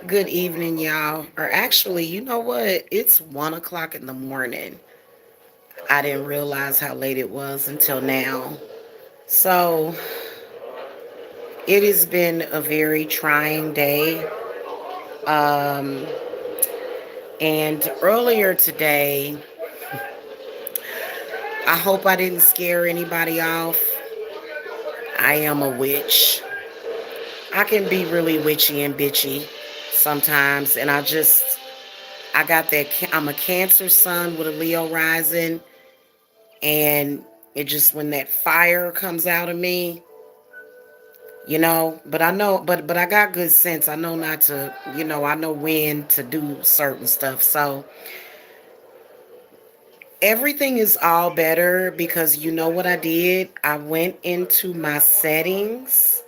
Good evening, y'all. Or actually, you know what? It's 1 o'clock in the morning. I didn't realize how late it was until now. So it has been a very trying day. Um, and earlier today, I hope I didn't scare anybody off. I am a witch. I can be really witchy and bitchy sometimes, and I got that. I'm a Cancer sun with a Leo rising, and it just when that fire comes out of me, but I know, but I got good sense. I know not to, I know when to do certain stuff. So everything is all better because you know what I did? I went into my settings.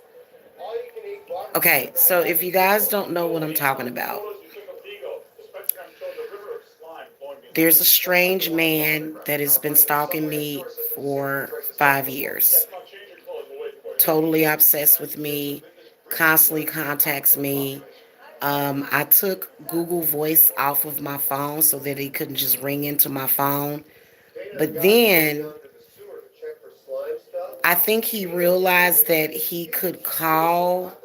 Okay, so if you guys don't know what I'm talking about, there's a strange man that has been stalking me for 5 years. Totally obsessed with me, constantly contacts me. I took Google Voice off of my phone so that he couldn't just ring into my phone. But then I think he realized that he could call,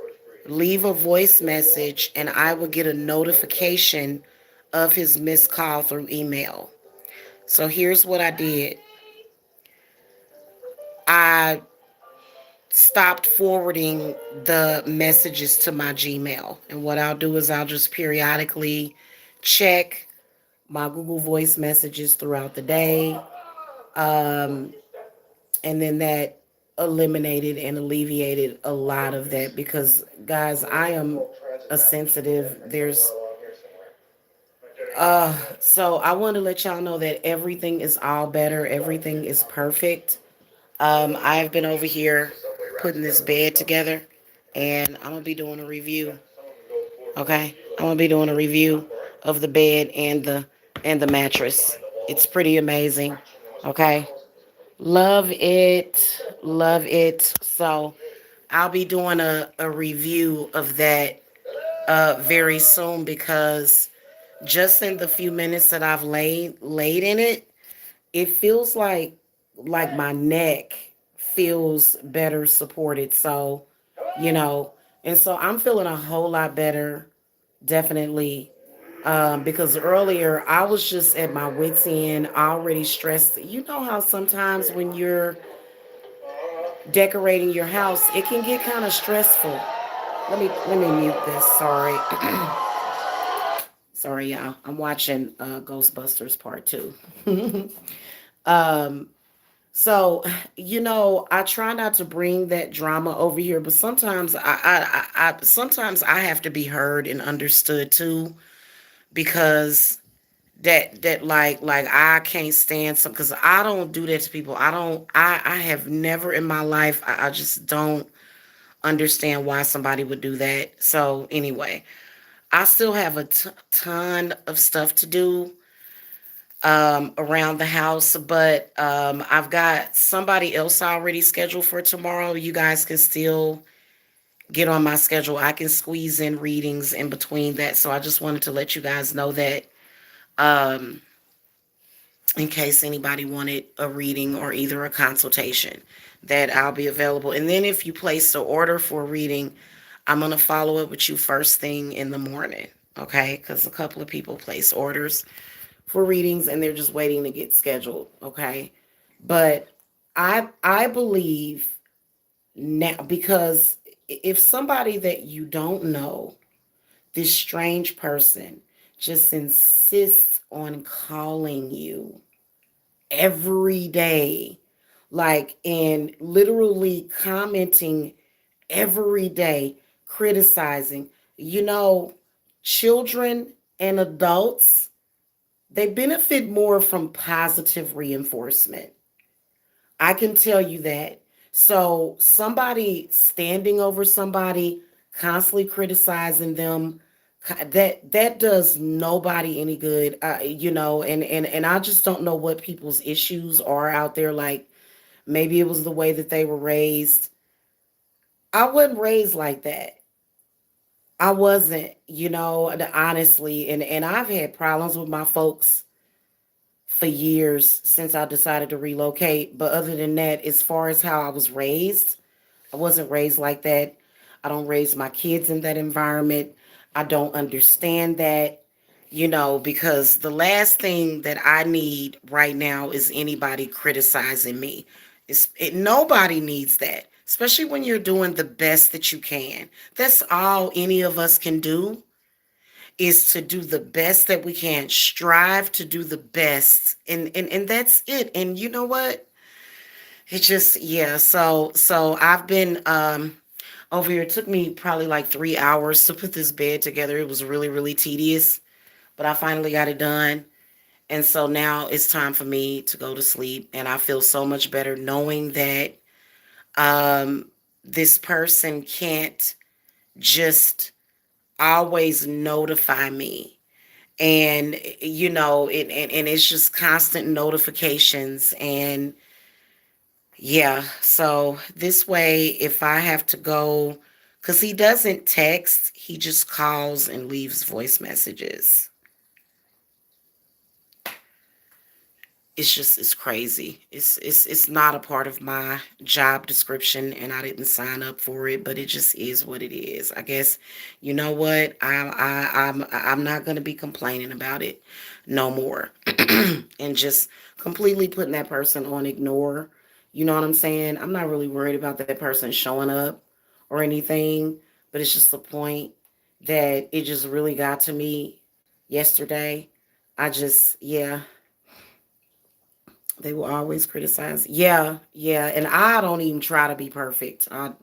leave a voice message, and I would get a notification of his missed call through email. So here's what I did. I stopped forwarding the messages to my Gmail. And what I'll do is I'll just periodically check my Google Voice messages throughout the day. Um, and then that eliminated and alleviated a lot of that because, guys, I am a sensitive. So I want to let y'all know that everything is all better. Everything is perfect. I've been over here putting this bed together, and I'm gonna be doing a review. Okay, I'm gonna be doing a review of the bed and the mattress. It's pretty amazing. Okay, love it, love it. So I'll be doing a review of that very soon because just in the few minutes that I've laid in it, it feels like my neck feels better supported. So, you know, and so I'm feeling a whole lot better, definitely. Because earlier I was just at my wits end, already stressed. You know how sometimes when you're decorating your house, it can get kind of stressful. Let me mute this. Sorry. Sorry, y'all. I'm watching Ghostbusters Part 2. um So, I try not to bring that drama over here, but sometimes sometimes I have to be heard and understood too, because that like I can't stand some because I don't do that to people. I have never in my life I just don't understand why somebody would do that. So anyway, I still have a ton of stuff to do around the house, but I've got somebody else already scheduled for tomorrow. You guys can still get on my schedule. I can squeeze in readings in between that. So I just wanted to let you guys know that um, in case anybody wanted a reading or either a consultation, that I'll be available. And then if you place the order for a reading, I'm going to follow up with you first thing in the morning. Okay, because a couple of people place orders for readings and they're just waiting to get scheduled. Okay, but I believe now, because if somebody that you don't know, this strange person, just insists on calling you every day, like, and literally commenting every day, criticizing, you know, children and adults, they benefit more from positive reinforcement. I can tell you that. So somebody standing over somebody, constantly criticizing them, that does nobody any good. And I just don't know what people's issues are out there. Like maybe it was the way that they were raised. I wasn't raised like that. I wasn't, honestly, and I've had problems with my folks for years since I decided to relocate. But other than that, as far as how I was raised, I wasn't raised like that. I don't raise my kids in that environment. I don't understand that, because the last thing that I need right now is anybody criticizing me. Nobody needs that, especially when you're doing the best that you can. That's all any of us can do, is to do the best that we can, strive to do the best, and that's it. And you know what, it just, yeah, so I've been over here. It took me probably like 3 hours to put this bed together. It was really, really tedious, but I finally got it done. And so now it's time for me to go to sleep, and I feel so much better knowing that um this person can't just always notify me. And and it's just constant notifications. And yeah, so this way, if I have to go, because he doesn't text, he just calls and leaves voice messages. It's crazy. It's not a part of my job description, and I didn't sign up for it, but it just is what it is. I guess, you know what, I'm not going to be complaining about it no more. And just completely putting that person on ignore. You know what I'm saying? I'm not really worried about that person showing up or anything, but it's just the point that it just really got to me yesterday. I just, yeah, they will always criticize. Yeah, yeah. And I don't even try to be perfect. Mm,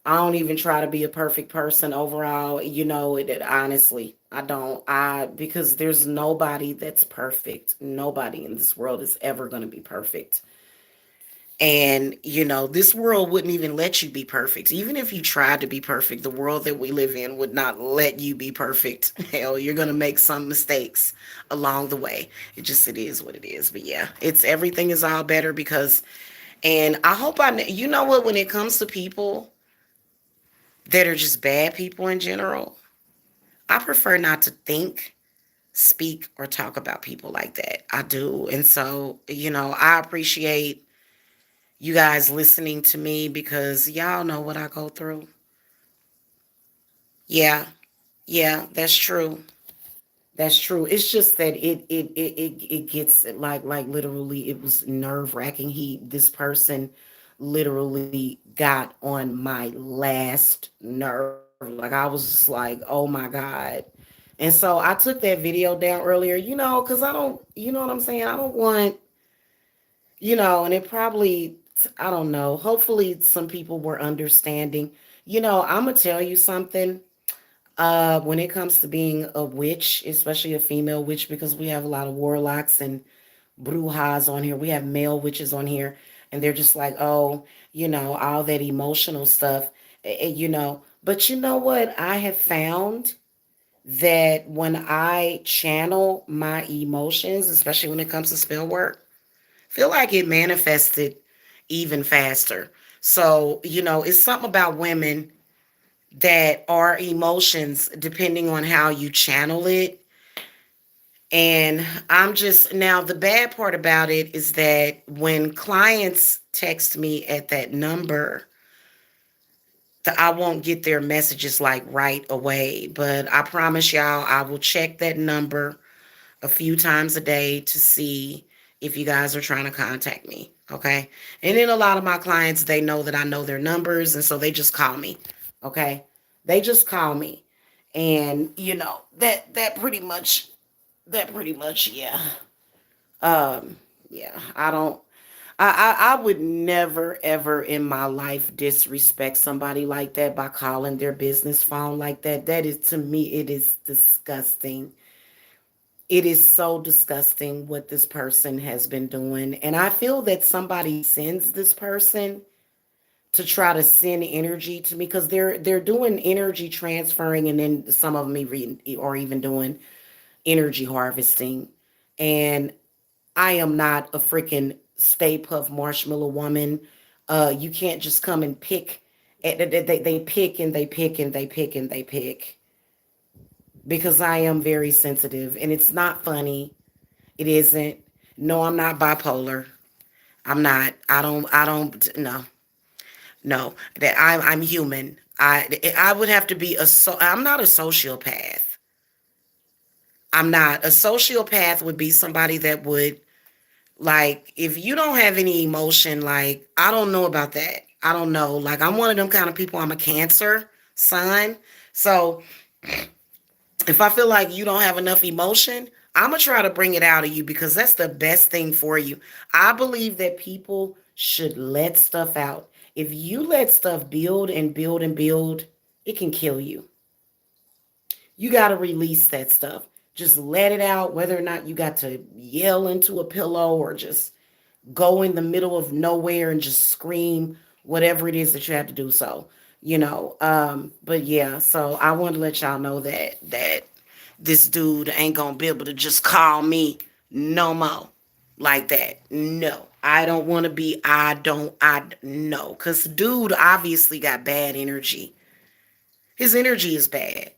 I don't even try to be a perfect person overall. Honestly, I don't. Because there's nobody that's perfect. Nobody in this world is ever going to be perfect. And, this world wouldn't even let you be perfect. Even if you tried to be perfect, the world that we live in would not let you be perfect. Hell, you're going to make some mistakes along the way. It is what it is. But yeah, everything is all better because, and I hope you know what, when it comes to people that are just bad people in general, I prefer not to think, speak, or talk about people like that. I do. And so, I appreciate you guys listening to me because y'all know what I go through. Yeah, yeah, that's true. That's true. It's just that it gets like literally it was nerve wracking. This person literally got on my last nerve. Like I was just like, oh my God. And so I took that video down earlier, because I don't, you know what I'm saying? I don't want, and it probably, I don't know. Hopefully, some people were understanding. I'm gonna tell you something. When it comes to being a witch, especially a female witch, because we have a lot of warlocks and brujas on here. We have male witches on here, and they're just like, oh, all that emotional stuff, But you know what? I have found that when I channel my emotions, especially when it comes to spell work, feel like it manifested even faster. So, it's something about women that are emotions depending on how you channel it. And I'm just, now the bad part about it is that when clients text me at that number, I won't get their messages like right away. But I promise y'all, I will check that number a few times a day to see if you guys are trying to contact me. Okay. And then a lot of my clients, they know that I know their numbers. And so they just call me. Okay. They just call me. And that pretty much, yeah. Um, yeah, I don't, I would never ever in my life disrespect somebody like that by calling their business phone like that. That is, to me, it is disgusting. It is so disgusting what this person has been doing. And I feel that somebody sends this person to try to send energy to me, because they're doing energy transferring, and then some of them are even doing energy harvesting. And I am not a freaking Stay Puff Marshmallow Woman. You can't just come and pick And they pick and they pick and they pick and they pick because I am very sensitive and it's not funny. It isn't. No, I'm not bipolar. I'm not. I don't. No, no. That I'm human. I would have to be a. I'm not a sociopath. I'm not. A sociopath would be somebody that would, like, if you don't have any emotion, like, I don't know about that. I don't know. Like, I'm one of them kind of people. I'm a Cancer sign. So if I feel like you don't have enough emotion, I'm going to try to bring it out of you because that's the best thing for you. I believe that people should let stuff out. If you let stuff build and build and build, it can kill you. You got to release that stuff. Just let it out, whether or not you got to yell into a pillow or just go in the middle of nowhere and just scream whatever it is that you have to do. So, but yeah, so I want to let y'all know that this dude ain't gonna be able to just call me no more like that. No, I don't want to be. I no, because dude obviously got bad energy. His energy is bad.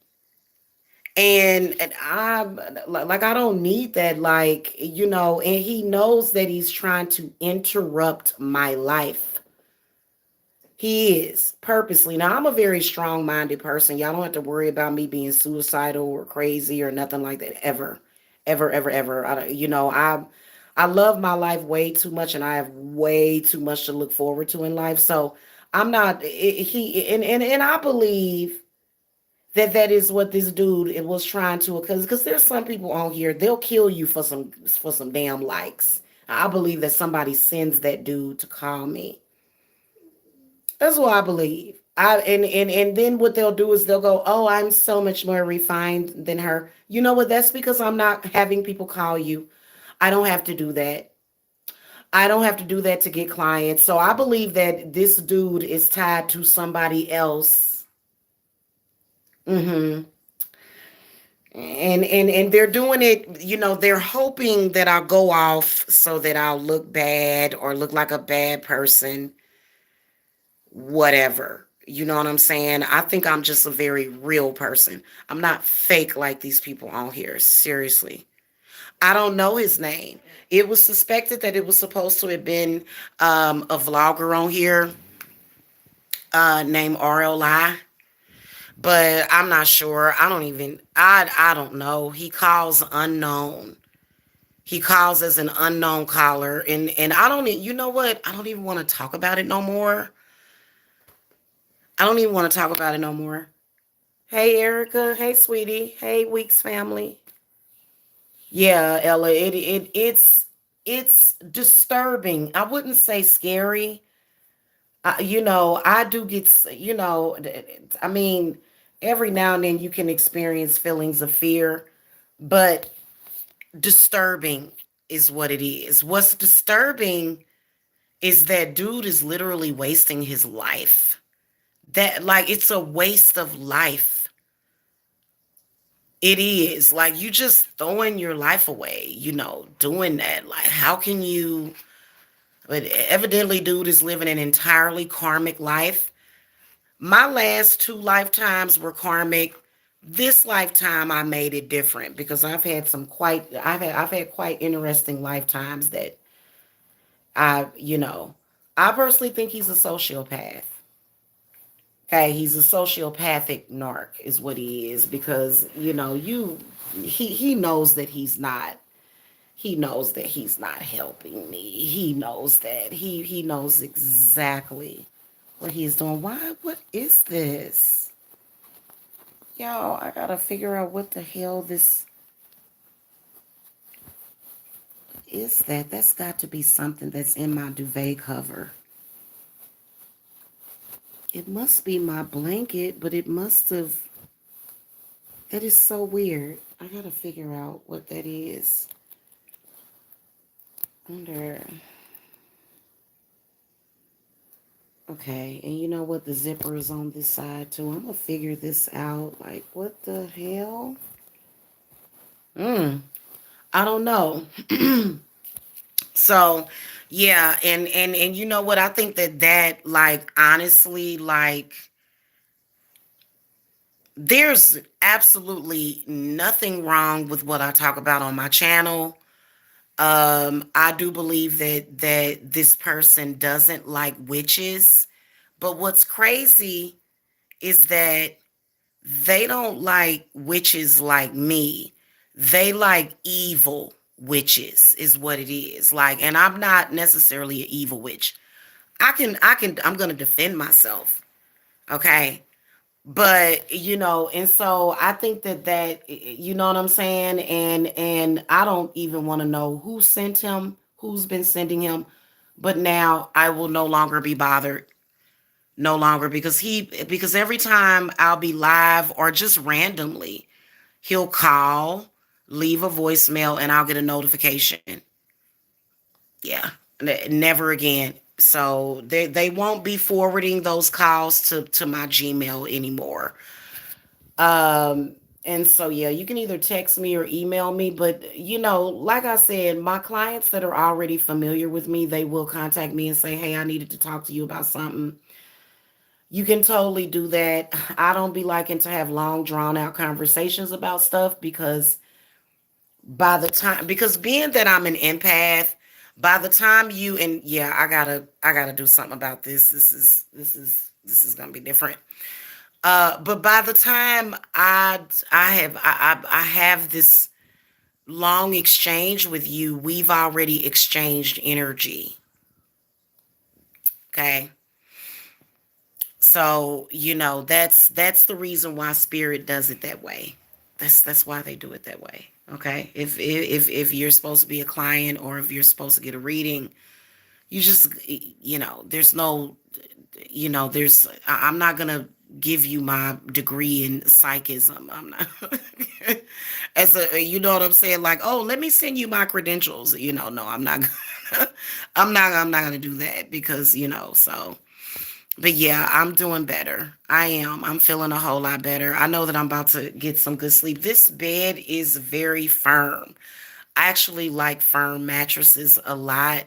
And I, like, I don't need that, like, and he knows that he's trying to interrupt my life. He is purposely. Now, I'm a very strong-minded person. Y'all don't have to worry about me being suicidal or crazy or nothing like that ever. Ever, ever, ever. I love my life way too much and I have way too much to look forward to in life. So, I'm not he and I believe that is what this dude it was trying to, because there's some people on here, they'll kill you for some damn likes. I believe that somebody sends that dude to call me. That's what I believe. And then what they'll do is they'll go, oh, I'm so much more refined than her. You know what? That's because I'm not having people call you. I don't have to do that. I don't have to do that to get clients. So I believe that this dude is tied to somebody else. Hmm. And they're doing it, they're hoping that I'll go off so that I'll look bad or look like a bad person, whatever. You know what I'm saying? I think I'm just a very real person. I'm not fake like these people on here. Seriously. I don't know his name. It was suspected that it was supposed to have been a vlogger on here named RLI, but I'm not sure. I don't know. He calls unknown. He calls as an unknown caller, and I don't. You know what? I don't even want to talk about it no more. I don't even want to talk about it no more. Hey, Erica. Hey, sweetie. Hey, Weeks family. Yeah, Ella. It's disturbing. I wouldn't say scary. I do get. I mean, every now and then you can experience feelings of fear, but disturbing is what it is. What's disturbing is that dude is literally wasting his life. That, like, it's a waste of life. It is. Like, you just throwing your life away, doing that. Like, how can you? But evidently, dude is living an entirely karmic life. My last two lifetimes were karmic. This lifetime, I made it different because I've had quite interesting lifetimes that I, you know, I personally think he's a sociopath. Okay, he's a sociopathic narc is what he is, because he knows that he's not helping me. He knows that. He knows exactly what he's doing. What is this? Y'all, I gotta figure out what the hell this is. That's got to be something that's in my duvet cover. It must be my blanket, but it must have. That is so weird. I gotta figure out what that is. Under. Okay, and you know what? The zipper is on this side too. I'm gonna figure this out. Like, what the hell? I don't know. So, yeah, and you know what? I think that like honestly, like there's absolutely nothing wrong with what I talk about on my channel. I do believe that this person doesn't like witches, but what's crazy is that they don't like witches like me. They like evil witches is what it is. Like, and I'm not necessarily an evil witch. I'm going to defend myself. Okay. But, and so I think that, you know what I'm saying? And I don't even want to know who sent him, who's been sending him. But now I will no longer be bothered. No longer because every time I'll be live or just randomly, he'll call, leave a voicemail, and I'll get a notification. Yeah, never again. So they won't be forwarding those calls to my Gmail anymore. And so yeah, you can either text me or email me, but like I said, my clients that are already familiar with me, they will contact me and say, "Hey, I needed to talk to you about something." You can totally do that. I don't be liking to have long drawn out conversations about stuff because being that I'm an empath, by the time you and yeah, I gotta do something about this. This is gonna be different. But by the time I have this long exchange with you, we've already exchanged energy. Okay. So, that's the reason why spirit does it that way. That's why they do it that way. Okay. If you're supposed to be a client or if you're supposed to get a reading, you just there's no I'm not gonna give you my degree in psychism. I'm not as a you know what I'm saying, like, oh, let me send you my credentials. No, I'm not gonna I'm not gonna do that because so. But yeah, I'm doing better. I am. I'm feeling a whole lot better. I know that I'm about to get some good sleep. This bed is very firm. I actually like firm mattresses a lot.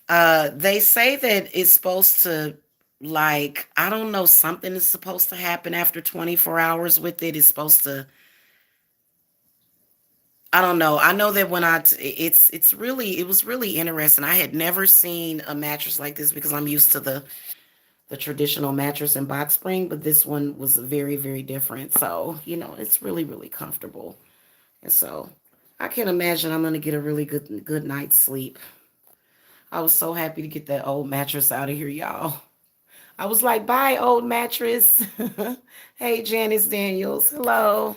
They say that it's supposed to, like, I don't know, something is supposed to happen after 24 hours with it. It's supposed to, I don't know. I know that it was really interesting. I had never seen a mattress like this because I'm used to the traditional mattress and box spring, but this one was very, very different. So, it's really, really comfortable. And so I can imagine I'm gonna get a really good night's sleep. I was so happy to get that old mattress out of here, y'all. I was like, bye, old mattress. Hey, Janice Daniels. Hello.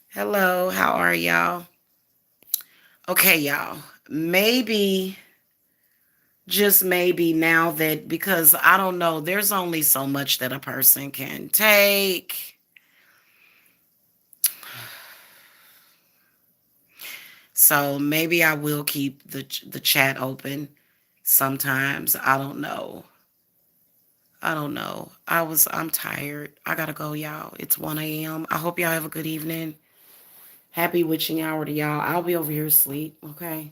Hello. How are y'all? Okay, y'all. Maybe, just maybe now that, because I don't know, there's only so much that a person can take. So maybe I will keep the chat open sometimes. I don't know. I don't know. I'm tired. I gotta go, y'all. It's 1 a.m. I hope y'all have a good evening. Happy witching hour to y'all. I'll be over here asleep. Okay.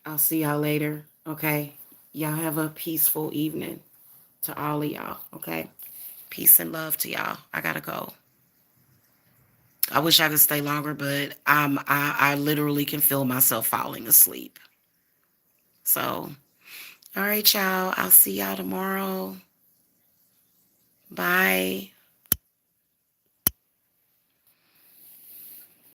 I'll see y'all later. Okay. Y'all have a peaceful evening to all of y'all. Okay. Peace and love to y'all. I gotta go. I wish I could stay longer, but I literally can feel myself falling asleep. So, all right, y'all. I'll see y'all tomorrow. Bye.